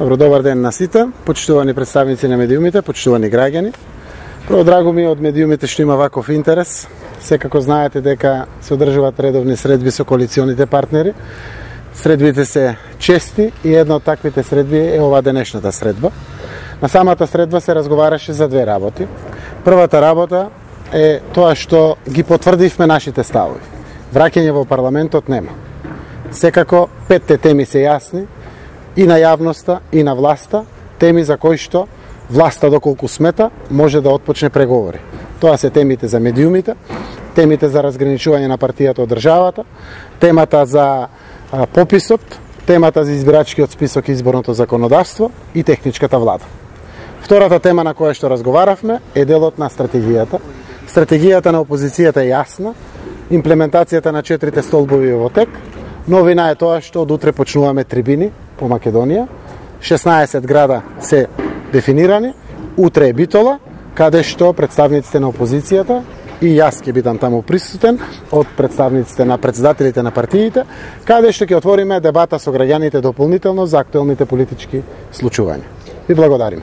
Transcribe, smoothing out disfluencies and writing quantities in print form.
Добар ден на сите, почитувани представници на медиумите, почитувани граѓани. Прво, драго ми е од медиумите што има ваков интерес. Секако знаете дека се одржуваат редовни средби со коалиционите партнери. Средбите се чести и една од таквите средби е ова денешната средба. На самата средба се разговараше за две работи. Првата работа е тоа што ги потврдивме нашите ставови. Враќање во парламентот нема. Секако, петте теми се јасни и на јавноста, и на власта, теми за кои што власта доколку смета може да отпочне преговори. Тоа се темите за медиумите, темите за разграничување на партијата од државата, темата за пописот, темата за избирачкиот список и изборното законодавство и техничката влада. Втората тема на која што разговаравме е делот на стратегијата. Стратегијата на опозицијата е јасна, имплементацијата на 4 столбови во тек. Новина е тоа што од утре почнуваме трибини по Македонија. 16 града се дефинирани. Утре е Битола, каде што представниците на опозицијата и јас ќе бидам таму присутен од представниците на председателите на партиите, каде што ќе отвориме дебата со граѓаните дополнително за актуелните политички случувања. Ви благодарим.